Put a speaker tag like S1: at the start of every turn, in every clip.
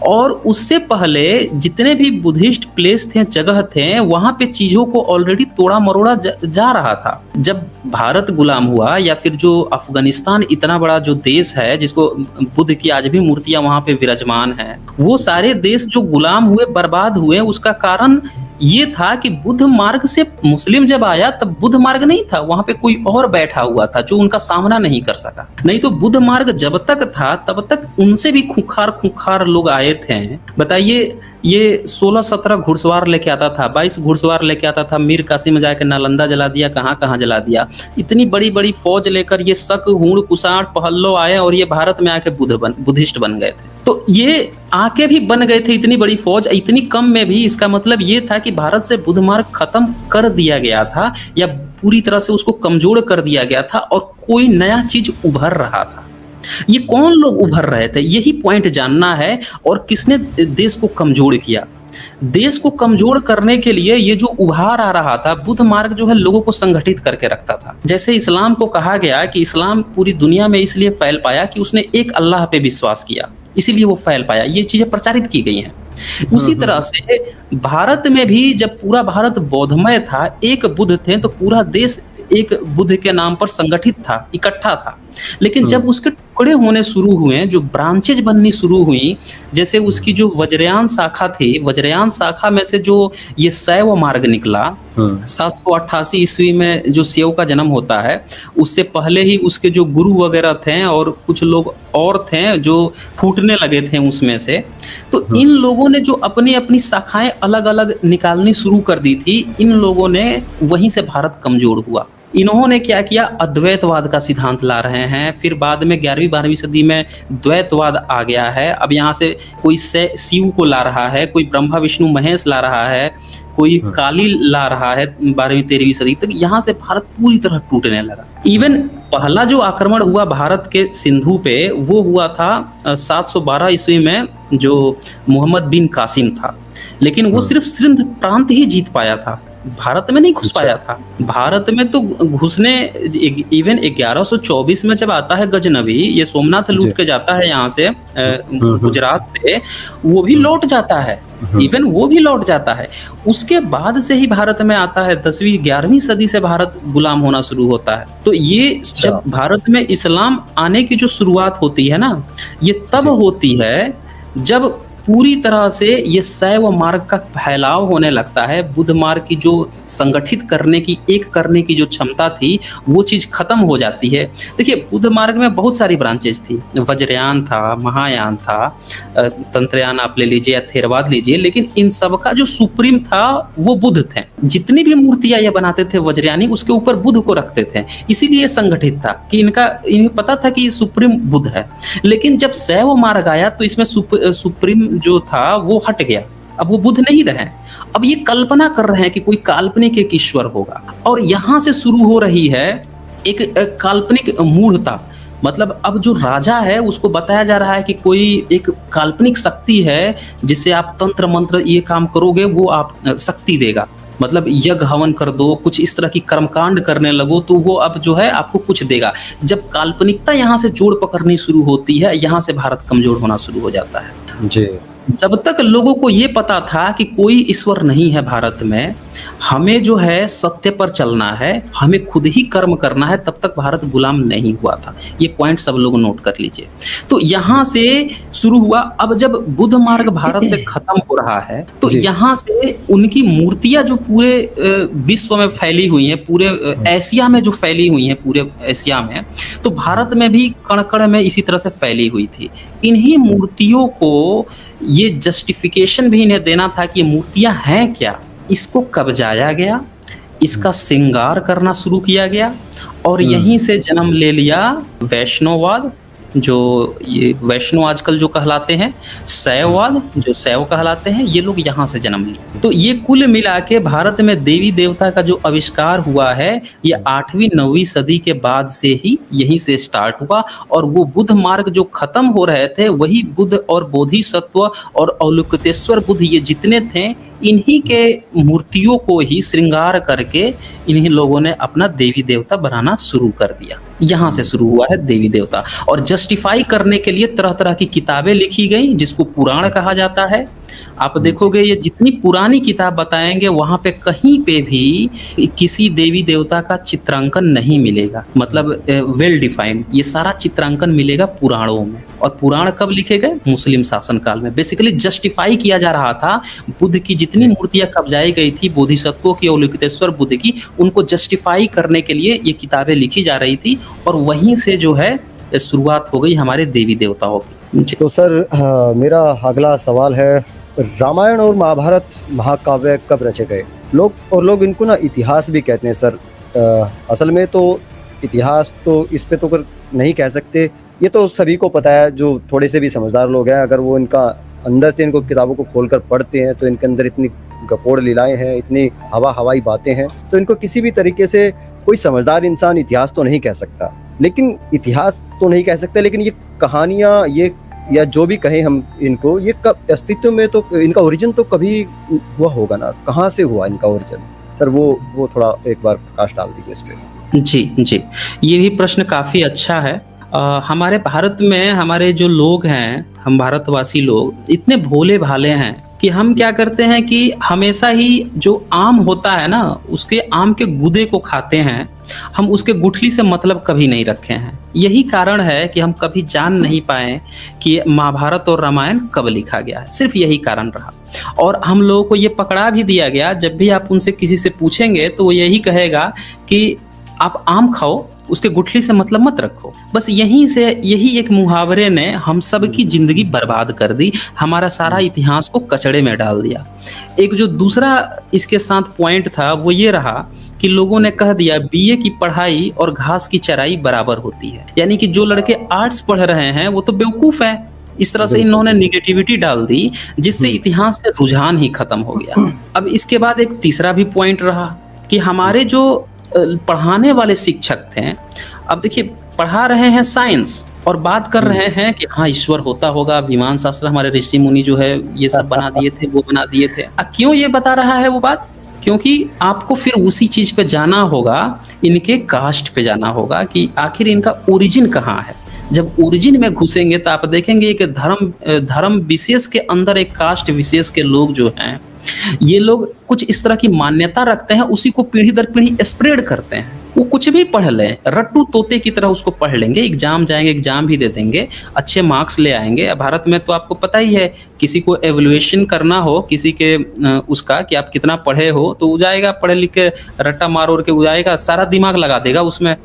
S1: और उससे पहले जितने भी बुद्धिस्ट प्लेस थे, जगह थे, वहाँ पे चीज़ों को ऑलरेडी तोड़ा-मरोड़ा जा रहा था। जब भारत गुलाम हुआ या फिर जो अफ़गानिस्तान इतना बड़ा जो देश है जिसको बुद्ध की आज भी मूर्तियाँ वहाँ पे विराजमान हैं, वो सारे देश जो गुलाम हुए, बर्बाद हुए, उसका कारण ये था कि बुद्ध मार्ग से मुस्लिम जब आया तब बुद्ध मार्ग नहीं था, वहाँ पे कोई और बैठा हुआ था जो उनका सामना नहीं कर सका। नहीं तो बुद्ध मार्ग जब तक था तब तक उनसे भी खूंखार लोग आए थे। बताइए, ये 16-17 घुड़सवार लेके आता था, 22 घुड़सवार लेके आता था, मीर कासिम जाके नालंदा जला दिया, कहाँ-कहाँ जला दिया। इतनी बड़ी-बड़ी फौज लेकर ये शक, हूण, कुषाण, पहल्लो आए और ये भारत में आके बुद्धिस्ट बन गए थे। तो ये आके भी बन गए थे इतनी बड़ी फौज, इतनी कम में भी। इसका मतलब ये था कि भारत से बुद्ध मार्ग खत्म कर दिया गया था या पूरी तरह से उसको कमजोर कर दिया गया था और कोई नया चीज उभर रहा था। ये कौन लोग उभर रहे थे, यही पॉइंट जानना है। और किसने देश को कमजोर किया? देश को कमजोर करने के लिए ये जो उभार आ रहा था, बुद्ध मार्ग जो है लोगों को संगठित करके रखता था। जैसे इस्लाम को कहा गया कि इस्लाम पूरी दुनिया में इसलिए फैल पाया कि उसने एक अल्लाह पे विश्वास किया, इसीलिए वो फैल पाया। ये चीजें प्रचारित की गई हैं। उसी तरह से भारत में भी जब पूरा भारत बौद्धमय था, एक बुद्ध थे, तो पूरा देश एक बुद्ध के नाम पर संगठित था, इकट्ठा था। लेकिन जब उसके टुकड़े होने शुरू हुए, जो ब्रांचेज बननी शुरू हुई, जैसे उसकी जो वज्रयान शाखा थी, वज्रयान शाखा में से जो ये शैव मार्ग निकला, 788 ईस्वी में जो शैव का जन्म होता है, उससे पहले ही उसके जो गुरु वगैरह थे और कुछ लोग और थे जो फूटने लगे थे उसमें से। तो इन लोगों ने जो अपनी-अपनी शाखाएँ अलग-अलग निकालनी शुरू कर दी थी, इन लोगों ने वहीं से भारत कमज़ोर हुआ। इन्होंने क्या किया, अद्वैतवाद का सिद्धांत ला रहे हैं, फिर बाद में 11वीं-12वीं सदी में द्वैतवाद आ गया है। अब यहाँ से कोई शिव को ला रहा है, कोई ब्रह्मा विष्णु महेश ला रहा है, कोई काली ला रहा है 12वीं-13वीं सदी तक। यहाँ से भारत पूरी तरह टूटने लगा। इवन पहला जो आक्रमण हुआ भारत के सिंधु पे, वो हुआ था 712 ईस्वी में, जो मोहम्मद बिन कासिम था। लेकिन वो सिर्फ सिंध प्रांत ही जीत पाया था, भारत में नहीं घुस पाया था। भारत में तो घुसने इवन 1124 में जब आता है गजनवी, ये सोमनाथ लूट के जाता है यहाँ से गुजरात से, वो भी लौट जाता है, इवन वो भी लौट जाता है। उसके बाद से ही भारत में आता है, 10वीं-11वीं सदी से भारत गुलाम होना शुरू होता है। तो ये जब भारत में इस्लाम आने की जो शुरुआत होती है ना, ये तब होती है जब पूरी तरह से ये शैव मार्ग का फैलाव होने लगता है। बुद्ध मार्ग की जो संगठित करने की, एक करने की जो क्षमता थी, वो चीज़ खत्म हो जाती है। देखिए, बुद्ध मार्ग में बहुत सारी ब्रांचेज थी, वज्रयान था, महायान था, तंत्रयान आप ले लीजिए या थेरवाद लीजिए, लेकिन इन सब का जो सुप्रीम था वो बुद्ध थे। जितनी भी मूर्तियाँ ये बनाते थे वज्रयानी, उसके ऊपर बुद्ध को रखते थे, इसीलिए संगठित था कि इन्हें पता था कि सुप्रीम बुद्ध है। लेकिन जब शैव मार्ग आया तो इसमें सुप्रीम जो था वो हट गया, अब वो बुद्ध नहीं रहे। अब ये कल्पना कर रहे हैं कि कोई काल्पनिक एक ईश्वर होगा, और यहाँ से शुरू हो रही है एक काल्पनिक मूढ़ता। मतलब अब जो राजा है उसको बताया जा रहा है कि कोई एक काल्पनिक शक्ति है, जिससे आप तंत्र मंत्र ये काम करोगे वो आप शक्ति देगा। मतलब यज्ञ हवन कर दो, कुछ इस तरह की कर्मकांड करने लगो, तो वो अब जो है आपको कुछ देगा। जब काल्पनिकता यहाँ से जोड़ पकड़नी शुरू होती है, यहाँ से भारत कमजोर होना शुरू हो जाता है।
S2: जी।
S1: जब तक लोगों को ये पता था कि कोई ईश्वर नहीं है भारत में, हमें जो है सत्य पर चलना है, हमें खुद ही कर्म करना है, तब तक भारत गुलाम नहीं हुआ था। ये पॉइंट सब लोग नोट कर लीजिए। तो यहाँ से शुरू हुआ। अब जब बुद्ध मार्ग भारत से खत्म हो रहा है, तो यहाँ से उनकी मूर्तियां जो पूरे विश्व में फैली हुई हैं, पूरे एशिया में जो फैली हुई हैं, पूरे एशिया में, तो भारत में भी कण-कण में इसी तरह से फैली हुई थी। इन्हीं मूर्तियों को ये जस्टिफिकेशन भी इन्हें देना था कि ये मूर्तियां हैं क्या। इसको कब्जाया गया, इसका श्रृंगार करना शुरू किया गया, और यहीं से जन्म ले लिया वैष्णववाद, जो ये वैष्णव आजकल जो कहलाते हैं, शैववाद जो शैव कहलाते हैं, ये लोग यहाँ से जन्म लिए। तो ये कुल मिला के भारत में देवी देवता का जो आविष्कार हुआ है, ये 8वीं-9वीं सदी के बाद से ही यहीं से स्टार्ट हुआ। और वो बुद्ध मार्ग जो खत्म हो रहे थे, वही बुद्ध और बोधिसत्व और अवलोकितेश्वर बुद्ध, ये जितने थे, इन्हीं के मूर्तियों को ही श्रृंगार करके इन्हीं लोगों ने अपना देवी-देवता बनाना शुरू कर दिया। यहाँ से शुरू हुआ है देवी-देवता और जस्टिफाई करने के लिए तरह-तरह की किताबें लिखी गई जिसको पुराण कहा जाता है। आप देखोगे ये जितनी पुरानी किताब बताएँगे वहाँ पे कहीं पे भी किसी देवी-देवता का चित्रांकन नहीं मिलेगा। मतलब वेल डिफाइंड ये सारा चित्रांकन मिलेगा पुराणों में। और पुराण कब लिखे गए? मुस्लिम शासन काल में। बेसिकली जस्टिफाई किया जा रहा था बुद्ध की जितनी मूर्तियाँ कब्जाई गई थी बोधिसत्वों की, अवलोकितेश्वर बुद्ध की, उनको जस्टिफाई करने के लिए ये किताबें लिखी जा रही थी और वहीं से जो है शुरुआत हो गई हमारे देवी-देवताओं की।
S2: तो सर मेरा अगला सवाल है, रामायण और महाभारत महाकाव्य कब रचे गए? लोग इनको ना इतिहास भी कहते हैं सर। असल में तो इतिहास तो इस पे तो नहीं कह सकते, ये तो सभी को पता है जो थोड़े से भी समझदार लोग हैं। अगर वो इनका अंदर से इनको किताबों को खोलकर पढ़ते हैं तो इनके अंदर इतनी गपोड़ लीलाएं हैं, इतनी हवाई बातें हैं, तो इनको किसी भी तरीके से कोई समझदार इंसान इतिहास तो नहीं कह सकता। लेकिन इतिहास तो नहीं कह सकते, लेकिन ये कहानियाँ ये या जो भी कहें हम इनको, ये कब अस्तित्व में, तो इनका ओरिजिन तो कभी हुआ होगा ना, कहाँ से हुआ इनका ओरिजिन? सर वो थोड़ा एक बार प्रकाश डाल दीजिए इस पे।
S1: जी, ये भी प्रश्न काफ़ी अच्छा है। हमारे भारत में हमारे जो लोग हैं, हम भारतवासी लोग इतने भोले-भाले हैं कि हम क्या करते हैं कि हमेशा ही जो आम होता है ना, उसके आम के गूदे को खाते हैं, हम उसके गुठली से मतलब कभी नहीं रखे हैं। यही कारण है कि हम कभी जान नहीं पाए कि महाभारत और रामायण कब लिखा गया है, सिर्फ यही कारण रहा। और हम लोगों को ये पकड़ा भी दिया गया, जब भी आप उनसे किसी से पूछेंगे तो वो यही कहेगा कि आप आम खाओ, उसके गुठली से मतलब मत रखो। बस यहीं से यही एक मुहावरे ने हम सब की जिंदगी बर्बाद कर दी, हमारा सारा इतिहास को कचड़े में डाल दिया। एक जो दूसरा इसके साथ पॉइंट था वो ये रहा कि लोगों ने कह दिया बीए की पढ़ाई और घास की चराई बराबर होती है, यानी कि जो लड़के आर्ट्स पढ़ रहे हैं वो तो बेवकूफ है। इस तरह से इन्होंने निगेटिविटी डाल दी जिससे इतिहास से रुझान ही खत्म हो गया। अब इसके बाद एक तीसरा भी पॉइंट रहा कि हमारे जो पढ़ाने वाले शिक्षक थे, अब देखिए पढ़ा रहे हैं साइंस और बात कर रहे हैं कि हाँ ईश्वर होता होगा, विमान शास्त्र हमारे ऋषि मुनि जो है ये सब बना दिए थे, वो बना दिए थे। क्यों ये बता रहा है वो बात? क्योंकि आपको फिर उसी चीज पे जाना होगा, इनके कास्ट पे जाना होगा कि आखिर इनका ओरिजिन कहाँ है। जब ओरिजिन में घुसेंगे तो आप देखेंगे कि धर्म विशेष के अंदर एक कास्ट विशेष के लोग जो हैं, ये लोग कुछ इस तरह की मान्यता रखते हैं, उसी को पीढ़ी दर पीढ़ी स्प्रेड करते हैं। वो कुछ भी पढ़ लें, रट्टू तोते की तरह उसको पढ़ लेंगे, एग्जाम जाएंगे, एग्जाम भी दे देंगे, अच्छे मार्क्स ले आएंगे। भारत में तो आपको पता ही है, किसी को एवल्यूएशन करना हो किसी के उसका कि आप कितना पढ़े हो, तो वो जाएगा पढ़े लिख के रट्टा मार के वो जाएगा, सारा दिमाग लगा देगा उसमें,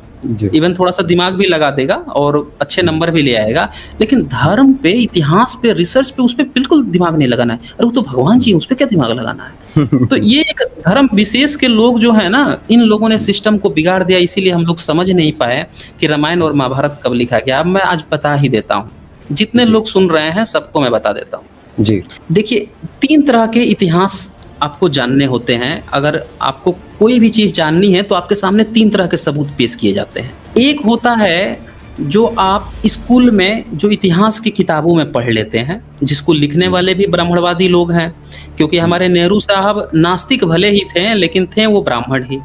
S1: इवन थोड़ा सा दिमाग भी लगा देगा और अच्छे नंबर भी ले आएगा। लेकिन धर्म पे, इतिहास पे, रिसर्च पे, उस पे बिल्कुल दिमाग नहीं लगाना है। अरे वो तो भगवान जी, उस पे क्या दिमाग लगाना है? तो ये एक धर्म विशेष के लोग जो है ना, इन लोगों ने सिस्टम को बिगाड़ दिया। इसीलिए हम लोग समझ नहीं पाए कि रामायण और महाभारत कब लिखा गया। अब मैं आज बता ही देता हूँ, जितने लोग सुन रहे हैं सबको मैं बता देता हूँ जी। देखिए 3 तरह के इतिहास आपको जानने होते हैं। अगर आपको कोई भी चीज जाननी है तो आपके सामने 3 तरह के सबूत पेश किए जाते हैं। एक होता है जो आप स्कूल में जो इतिहास की किताबों में पढ़ लेते हैं, जिसको लिखने वाले भी ब्राह्मणवादी लोग हैं, क्योंकि हमारे नेहरू साहब नास्तिक भले ही थे लेकिन थे वो ब्राह्मण ही।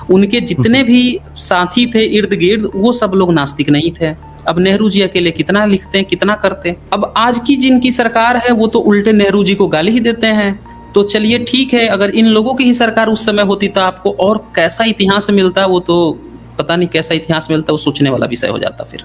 S1: उनके जितने भी साथी थे इर्द गिर्द, वो सब लोग नास्तिक नहीं थे। अब नेहरू जी अकेले कितना लिखते हैं, कितना करते हैं। अब आज की जिनकी सरकार है वो तो उल्टे नेहरू जी को गाली ही देते हैं। तो चलिए ठीक है, अगर इन लोगों की ही सरकार उस समय होती तो आपको और कैसा इतिहास मिलता, वो तो पता नहीं कैसा इतिहास मिलता, वो सोचने वाला विषय हो जाता फिर।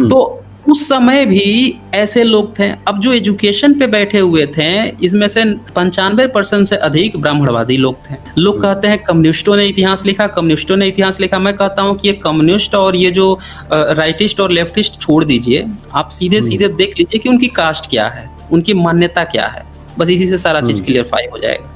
S1: तो उस समय भी ऐसे लोग थे। अब जो एजुकेशन पे बैठे हुए थे, इसमें से 95% से अधिक ब्राह्मणवादी लोग थे। लोग कहते हैं कम्युनिस्टों ने इतिहास लिखा, कम्युनिस्टों ने इतिहास लिखा। मैं कहता हूँ कि ये कम्युनिस्ट और ये जो राइटिस्ट और लेफ्टिस्ट छोड़ दीजिए, आप सीधे सीधे देख लीजिए कि उनकी कास्ट क्या है, उनकी मान्यता क्या है। बस इसी से सारा चीज क्लियरफाई हो जाएगा।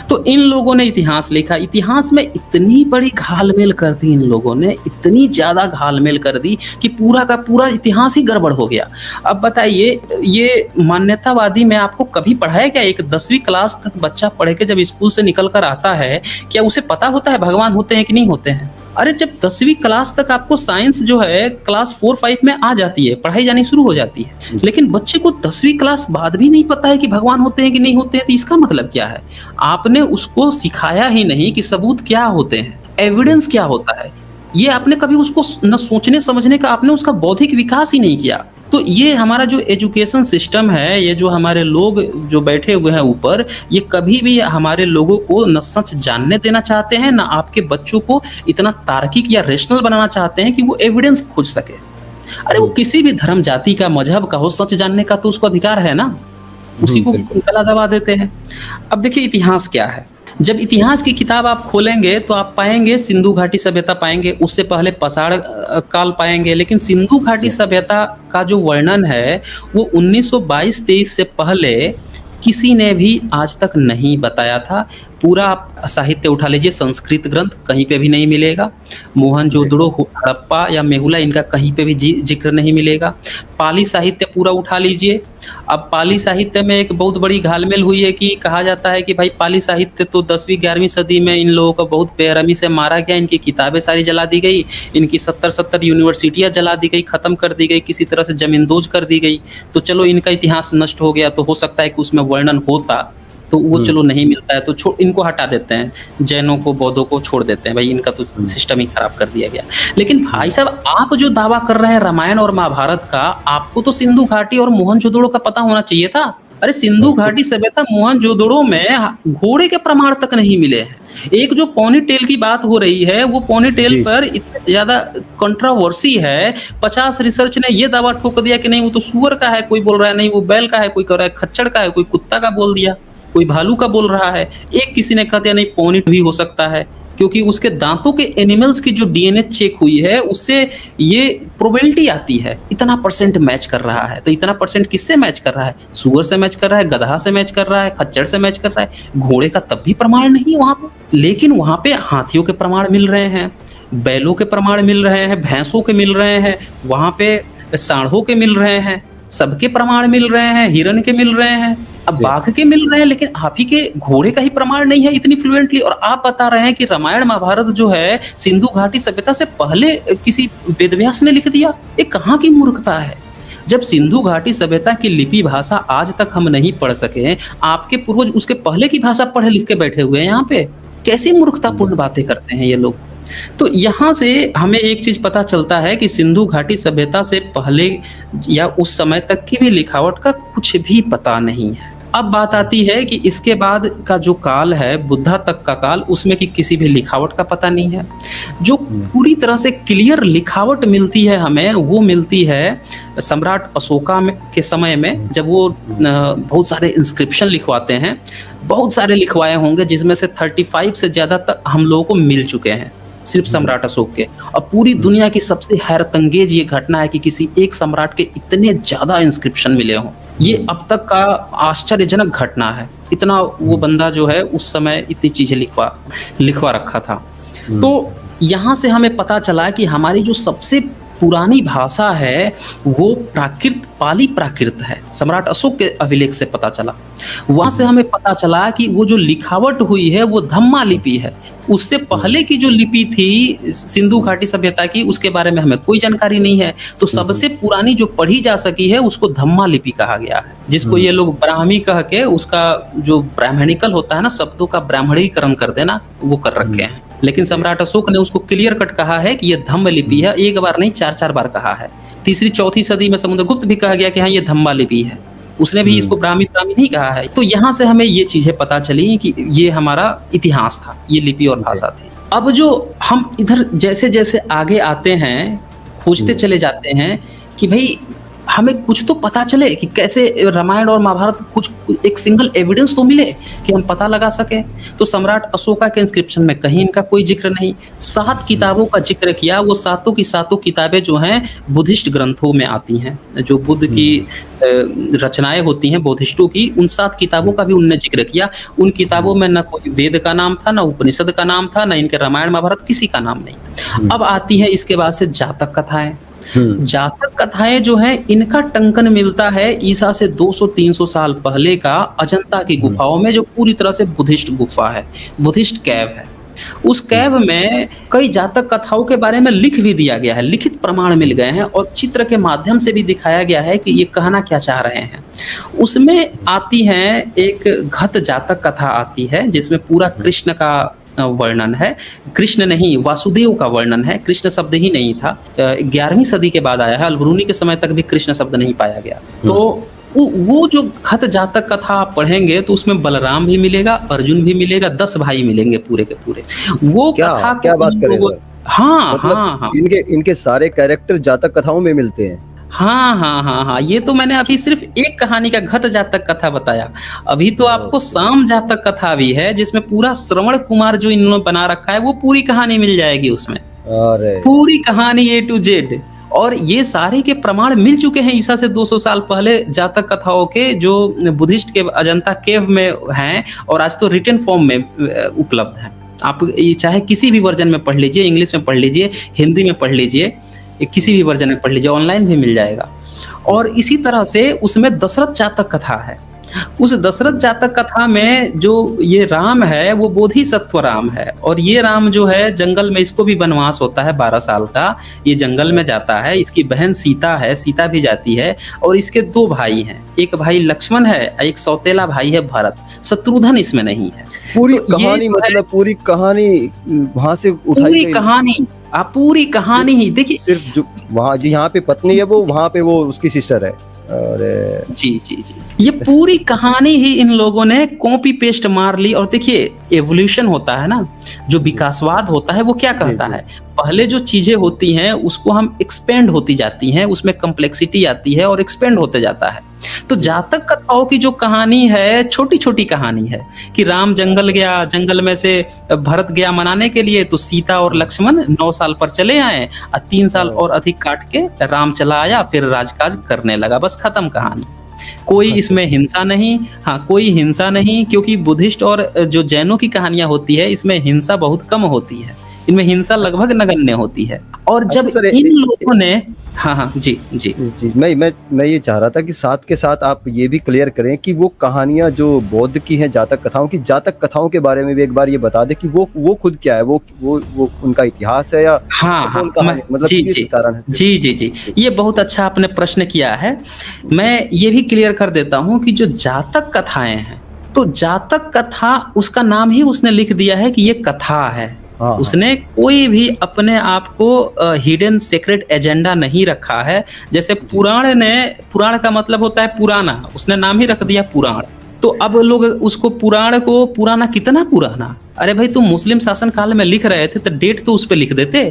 S1: तो इन लोगों ने इतिहास लिखा, इतिहास में इतनी बड़ी घालमेल कर दी, इन लोगों ने इतनी ज्यादा घालमेल कर दी कि पूरा का पूरा इतिहास ही गड़बड़ हो गया। अब बताइए, ये मान्यतावादी में आपको कभी पढ़ाया क्या? एक 10वीं क्लास तक बच्चा पढ़ के जब स्कूल से निकल कर आता है, क्या उसे पता होता है भगवान होते हैं कि नहीं होते हैं? अरे जब 10वीं क्लास तक आपको साइंस जो है क्लास 4-5 में आ जाती है, पढ़ाई जानी शुरू हो जाती है। लेकिन बच्चे को 10वीं क्लास बाद भी नहीं पता है कि भगवान होते हैं कि नहीं होते हैं, तो इसका मतलब क्या है? आपने उसको सिखाया ही नहीं कि सबूत क्या होते हैं, एविडेंस क्या होता है। ये आपने कभी उसको न सोचने समझने का आपने उसका बौद्धिक विकास ही नहीं किया। तो ये हमारा जो एजुकेशन सिस्टम है, ये जो हमारे लोग जो बैठे हुए हैं ऊपर, ये कभी भी हमारे लोगों को न सच जानने देना चाहते हैं, ना आपके बच्चों को इतना तार्किक या रेशनल बनाना चाहते हैं कि वो एविडेंस खोज सके। अरे वो किसी भी धर्म, जाति का, मजहब का हो, सच जानने का तो उसको अधिकार है ना, उसी को
S2: बिल्कुल।
S1: गला दबा देते हैं। अब देखिए इतिहास क्या है। जब इतिहास की किताब आप खोलेंगे तो आप पाएँगे सिंधु घाटी सभ्यता पाएँगे, उससे पहले पाषाण काल पाएँगे, लेकिन सिंधु घाटी सभ्यता का जो वर्णन है वो 1922-23 से पहले किसी ने भी आज तक नहीं बताया था। पूरा आप साहित्य उठा लीजिए, संस्कृत ग्रंथ कहीं पे भी नहीं मिलेगा। मोहनजोदड़ो, हड़प्पा या मेहुला, इनका कहीं पे भी ज़िक्र नहीं मिलेगा। पाली साहित्य पूरा उठा लीजिए। अब पाली साहित्य में एक बहुत बड़ी घालमेल हुई है कि कहा जाता है कि भाई पाली साहित्य तो 10वीं 11वीं सदी में इन लोगों को बहुत बेरहमी से मारा गया, इनकी किताबें सारी जला दी गई, इनकी 70-70 यूनिवर्सिटियाँ जला दी गई, ख़त्म कर दी गई, किसी तरह से ज़मींदोज़ कर दी गई। तो चलो इनका इतिहास नष्ट हो गया, तो हो सकता है कि उसमें वर्णन होता, तो वो चलो नहीं मिलता है तो छोड़, इनको हटा देते हैं, जैनों को, बौद्धों को छोड़ देते हैं, भाई इनका तो सिस्टम ही खराब कर दिया गया। लेकिन भाई साहब आप जो दावा कर रहे हैं रामायण और महाभारत का, आपको तो सिंधु घाटी और मोहनजोदड़ो का पता होना चाहिए था। अरे सिंधु घाटी सभ्यता, मोहनजोदड़ो में घोड़े के प्रमाण तक नहीं मिले हैं। एक जो पोनी टेल की बात हो रही है, वो पोनी टेल पर इतनी ज्यादा कंट्रोवर्सी है, 50 रिसर्च ने ये दावा ठोक दिया कि नहीं वो तो सूअर का है, कोई बोल रहा है नहीं वो बैल का है, कोई कह रहा है खच्चर का है, कोई कुत्ता का बोल दिया, कोई भालू का बोल रहा है, एक किसी ने कह दिया नहीं पोनी भी हो सकता है, क्योंकि उसके दांतों के एनिमल्स की जो डीएनए चेक हुई है उससे ये प्रोबेबिलिटी आती है, इतना परसेंट मैच कर रहा है। तो इतना परसेंट किससे मैच कर रहा है? सूअर से मैच कर रहा है, गधा से मैच कर रहा है, खच्चर से मैच कर रहा है, घोड़े का तब भी प्रमाण नहीं वहां पे। लेकिन वहां पे हाथियों के प्रमाण मिल रहे हैं, बैलों के प्रमाण मिल रहे हैं, भैंसों के मिल रहे हैं, वहां पे सांडों के मिल रहे हैं, सबके प्रमाण मिल रहे हैं, हिरण के मिल रहे हैं, अब बाघ के मिल रहे हैं, लेकिन आप ही के घोड़े का ही प्रमाण नहीं है इतनी फ्लुएंटली। और आप बता रहे हैं कि रामायण महाभारत जो है सिंधु घाटी सभ्यता से पहले किसी वेदव्यास ने लिख दिया। ये कहाँ की मूर्खता है? जब सिंधु घाटी सभ्यता की लिपि भाषा आज तक हम नहीं पढ़ सके, आपके पूर्वज उसके पहले की भाषा पढ़े लिख के बैठे हुए हैं यहाँ पे। कैसी मूर्खतापूर्ण बातें करते हैं ये लोग। तो यहाँ से हमें एक चीज पता चलता है कि सिंधु घाटी सभ्यता से पहले या उस समय तक की भी लिखावट का कुछ भी पता नहीं है। अब बात आती है कि इसके बाद का जो काल है, बुद्धा तक का काल, उसमें की किसी भी लिखावट का पता नहीं है। जो पूरी तरह से क्लियर लिखावट मिलती है हमें, वो मिलती है सम्राट अशोका के समय में, जब वो बहुत सारे इंस्क्रिप्शन लिखवाते हैं। बहुत सारे लिखवाए होंगे जिसमें से 35 से ज्यादा तक हम लोगों को मिल चुके हैं सिर्फ सम्राट अशोक के। और पूरी दुनिया की सबसे हैरतअंगेज ये घटना है कि किसी एक सम्राट के इतने ज्यादा इंस्क्रिप्शन मिले हों। ये अब तक का आश्चर्यजनक घटना है। इतना वो बंदा जो है उस समय इतनी चीजें लिखवा रखा था। तो यहाँ से हमें पता चला कि हमारी जो सबसे पुरानी भाषा है वो प्राकृत, पाली प्राकृत है। सम्राट अशोक के अभिलेख से पता चला। वहां से हमें पता चला कि वो जो लिखावट हुई है वो धम्मा लिपि है। उससे पहले की जो लिपि थी सिंधु घाटी सभ्यता की, उसके बारे में हमें कोई जानकारी नहीं है। तो सबसे पुरानी जो पढ़ी जा सकी है उसको धम्मा लिपि कहा गया है, जिसको ये लोग ब्राह्मी कह के उसका जो ब्राह्मणिकल होता है ना, शब्दों का ब्राह्मणीकरण कर देना, वो कर रखे हैं। लेकिन सम्राट अशोक ने उसको क्लियर कट कहा है कि ये धम्म लिपि है। एक बार नहीं, 4-4 बार कहा है। 3री-4थी सदी में समुद्रगुप्त भी कहा गया कि हाँ ये धम्मा लिपि है। उसने भी इसको ब्राह्मी नहीं कहा है। तो यहाँ से हमें ये चीजें पता चली कि ये हमारा इतिहास था, ये लिपि और भाषा थी। अब जो हम इधर जैसे जैसे आगे आते हैं, खोजते चले जाते हैं कि भाई हमें कुछ तो पता चले कि कैसे रामायण और महाभारत, कुछ एक सिंगल एविडेंस तो मिले कि हम पता लगा सके। तो सम्राट अशोका के इंस्क्रिप्शन में कहीं इनका कोई जिक्र नहीं। 7 किताबों का जिक्र किया। वो सातों की सातों किताबें जो हैं बुद्धिस्ट ग्रंथों में आती हैं। जो बुद्ध की रचनाएं होती हैं बौद्धिस्टों की, उन 7 किताबों का भी उनने जिक्र किया। उन किताबों में न कोई वेद का नाम था, न उपनिषद का नाम था, न इनके रामायण महाभारत किसी का नाम नहीं था। अब आती है इसके बाद से जातक कथाएं। जातक कथाएं जो है, इनका टंकन मिलता है ईसा से 200-300 साल पहले का अजंता की गुफाओं में, जो पूरी तरह से बुद्धिस्ट गुफा है, बुद्धिस्ट कैव है। उस कैव में कई जातक कथाओं के बारे में लिख भी दिया गया है, लिखित प्रमाण मिल गए हैं और चित्र के माध्यम से भी दिखाया गया है कि ये कहना क्या चाह रहे हैं। उसमें आती है एक घत जातक कथा आती है जिसमें पूरा कृष्ण का वर्णन है। कृष्ण नहीं, वासुदेव का वर्णन है। कृष्ण शब्द ही नहीं था। 11वीं सदी के बाद आया है। अलबरूनी के समय तक भी कृष्ण शब्द नहीं पाया गया। तो वो जो खत जातक कथा आप पढ़ेंगे तो उसमें बलराम भी मिलेगा, अर्जुन भी मिलेगा, 10 भाई मिलेंगे पूरे के पूरे। वो कथा
S2: क्या बात करें सर।
S1: हाँ
S2: मतलब
S1: हाँ हाँ
S2: इनके सारे कैरेक्टर जातक कथाओं में मिलते हैं।
S1: हाँ हाँ हाँ हाँ, ये तो मैंने अभी सिर्फ एक कहानी का घत जातक कथा बताया। अभी तो आपको साम जातक कथा भी है जिसमें पूरा श्रवण कुमार जो इन्होंने बना रखा है वो पूरी कहानी मिल जाएगी उसमें।
S2: अरे
S1: पूरी कहानी A to Z। और ये सारे के प्रमाण मिल चुके हैं ईसा से 200 साल पहले जातक कथाओं के, जो बुद्धिस्ट के अजंता केव में हैं और आज तो रिटन फॉर्म में उपलब्ध हैं। आप ये चाहे किसी भी वर्जन में पढ़ लीजिए, इंग्लिश में पढ़ लीजिए, हिंदी में पढ़ लीजिए, किसी भी वर्जन में पढ़ लीजिए, ऑनलाइन भी मिल जाएगा। और इसी तरह से उसमें दशरथ जातक कथा है। उस दशरथ जातक कथा में जो ये राम है वो बोधिसत्व राम है, और ये राम जो है जंगल में, इसको भी वनवास होता है 12 साल का, ये जंगल में जाता है। इसकी बहन सीता है, सीता भी जाती है, और इसके 2 भाई हैं, एक भाई लक्ष्मण है, एक सौतेला भाई है भरत। शत्रुघ्न इसमें नहीं है।
S2: पूरी
S1: तो
S2: कहानी मतलब पूरी कहानी वहां से उठाई
S1: पूरी
S2: गई।
S1: कहानी, आप पूरी कहानी ही देखिए।
S2: सिर्फ जो वहाँ जी यहाँ पे पत्नी है वो वहाँ पे वो उसकी सिस्टर है। अरे
S1: जी जी जी, ये पूरी कहानी ही इन लोगों ने कॉपी पेस्ट मार ली। और देखिए एवोल्यूशन होता है ना, जो विकासवाद होता है वो क्या कहता है, पहले जो चीजें होती हैं उसको हम एक्सपेंड होती जाती हैं, उसमें कम्प्लेक्सिटी आती है और एक्सपेंड होते जाता है। तो जातक कथाओं की जो कहानी है छोटी छोटी कहानी है कि राम जंगल गया, जंगल में से भरत गया मनाने के लिए, तो सीता और लक्ष्मण 9 साल पर चले आए और 3 साल और अधिक काट के राम चला आया, फिर राजकाज करने लगा। बस खत्म कहानी। कोई इसमें हिंसा नहीं। हाँ, कोई हिंसा नहीं, क्योंकि बुद्धिस्ट और जो जैनों की कहानियां होती है इसमें हिंसा बहुत कम होती है, इनमें हिंसा लगभग नगण्य होती है। और जब
S2: अच्छा सर,
S1: इन लोगों ने हाँ जी जी
S2: जी मैं ये चाह रहा था कि साथ के साथ आप ये भी क्लियर करें कि वो कहानियां जो बौद्ध की हैं, जातक कथाओं के बारे में भी एक बार ये बता दें कि वो खुद क्या है, वो उनका इतिहास है या
S1: हाँ
S2: मतलब
S1: जी
S2: किस
S1: जी
S2: कारण है।
S1: जी जी जी, ये बहुत अच्छा आपने प्रश्न किया है। मैं ये भी क्लियर कर देता हूँ कि जो जातक कथाएं हैं, तो जातक कथा उसका नाम ही उसने लिख दिया है कि ये कथा है। उसने कोई भी अपने आप को हिडन सीक्रेट एजेंडा नहीं रखा है। जैसे पुराण का मतलब होता है पुराना, उसने नाम ही रख दिया पुराण। तो अब लोग उसको पुराण को पुराना, कितना पुराना, अरे भाई तुम मुस्लिम शासन काल में लिख रहे थे तो डेट तो उस पर लिख देते।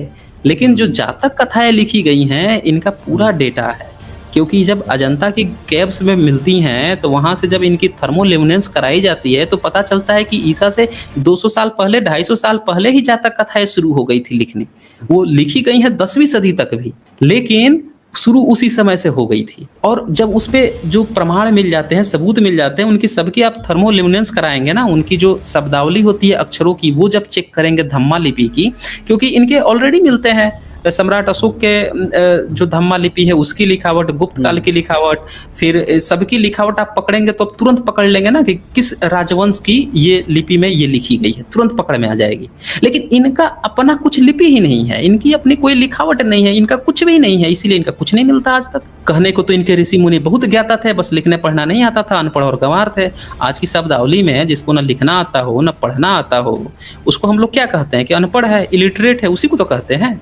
S1: लेकिन जो जातक कथाएं लिखी गई हैं इनका पूरा डेटा है, क्योंकि जब अजंता की केव्स में मिलती हैं तो वहां से जब इनकी थर्मोल्यूमिनेंस कराई जाती है तो पता चलता है कि ईसा से 200 साल पहले, 250 साल पहले ही जातक कथाएं शुरू हो गई थी लिखनी। वो लिखी गई है 10वीं सदी तक भी, लेकिन शुरू उसी समय से हो गई थी। और जब उस पे जो प्रमाण मिल जाते हैं, सबूत मिल जाते हैं, उनकी सबकी आप थर्मोल्यूमिनेंस कराएंगे ना, उनकी जो शब्दावली होती है अक्षरों की, वो जब चेक करेंगे धम्मा लिपि की, क्योंकि इनके ऑलरेडी मिलते हैं। सम्राट अशोक के जो धम्मा लिपि है उसकी लिखावट, गुप्त काल की लिखावट, फिर सबकी लिखावट आप पकड़ेंगे तो आप तुरंत पकड़ लेंगे ना कि किस राजवंश की ये लिपि में ये लिखी गई है, तुरंत पकड़ में आ जाएगी। लेकिन इनका अपना कुछ लिपि ही नहीं है, इनकी अपनी कोई लिखावट नहीं है, इनका कुछ भी नहीं है, इसीलिए इनका कुछ नहीं मिलता आज तक। कहने को तो इनके ऋषि मुनि बहुत ज्ञाता थे, बस लिखने पढ़ना नहीं आता था, अनपढ़ और गंवार थे। आज की शब्दावली में जिसको न लिखना आता हो न पढ़ना आता हो, उसको हम लोग क्या कहते हैं कि अनपढ़ है, इलिटरेट है, उसी को तो कहते हैं।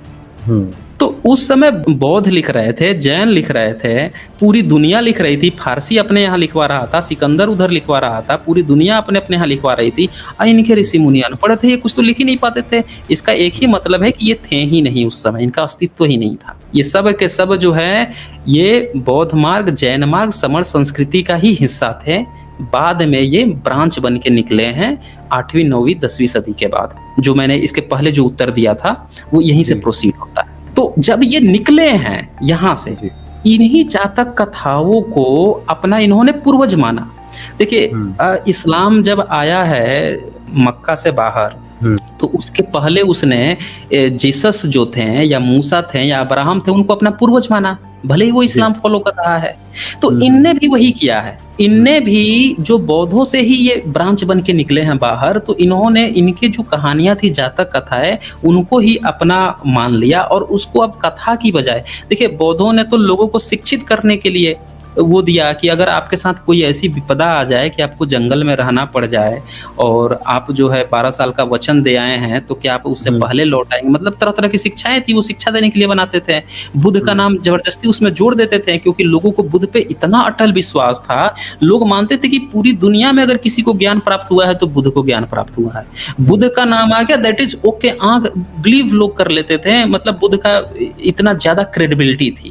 S1: तो उस समय बौद्ध लिख रहे थे, जैन लिख रहे थे, पूरी दुनिया लिख रही थी। फारसी अपने यहाँ लिखवा रहा था, सिकंदर उधर लिखवा रहा था, पूरी दुनिया अपने अपने यहाँ लिखवा रही थी। इनके ऋषि मुनि अनपढ़ थे, ये कुछ तो लिख ही नहीं पाते थे। इसका एक ही मतलब है कि ये थे ही नहीं उस समय, इनका अस्तित्व ही नहीं था। ये सब के सब जो है ये बौद्ध मार्ग, जैन मार्ग, समर संस्कृति का ही हिस्सा थे। बाद में ये ब्रांच बन के निकले हैं 8वीं 9वीं 10वीं सदी के बाद। जो मैंने इसके पहले जो उत्तर दिया था वो यहीं से प्रोसीड होता है। तो जब ये निकले हैं यहाँ से, इन्हीं जातक कथाओं को अपना इन्होंने पूर्वज माना। देखिए इस्लाम जब आया है मक्का से बाहर, तो उसके पहले उसने जीसस जो थे या मूसा थे या अब्राहम थे, उनको अपना पूर्वज माना। भले ही वो
S2: जी।
S1: इस्लाम फॉलो कर रहा है। तो
S2: हुँ, हुँ।
S1: इनने भी वही किया है। इनने भी जो बौद्धों से ही ये ब्रांच बन के निकले हैं बाहर, तो इन्होंने इनकी जो कहानियाँ थी, जातक कथाएँ, उनको ही अपना मान लिया और उसको अब कथा की बजाय देखिए बौद्धों ने तो लोगों को शिक्षित करने के लिए वो दिया कि अगर आपके साथ कोई ऐसी विपदा आ जाए कि आपको जंगल में रहना पड़ जाए और आप जो है 12 साल का वचन दे आए हैं, तो क्या आप उससे
S2: हुँ,
S1: पहले लौट आएँगे? मतलब तरह-तरह की शिक्षाएँ थी, वो शिक्षा देने के लिए बनाते थे। बुद्ध का
S2: हुँ।
S1: नाम ज़बरदस्ती उसमें जोड़ देते थे क्योंकि लोगों को बुद्ध पे इतना अटल विश्वास था, लोग मानते थे कि पूरी दुनिया में अगर किसी को ज्ञान प्राप्त हुआ है, तो बुद्ध को ज्ञान प्राप्त हुआ है।
S2: हुँ।
S1: बुद्ध का नाम आ गया दैट इज़ ओके आँख बिलीव लोग कर लेते थे, मतलब बुद्ध का इतना ज़्यादा क्रेडिबिलिटी थी।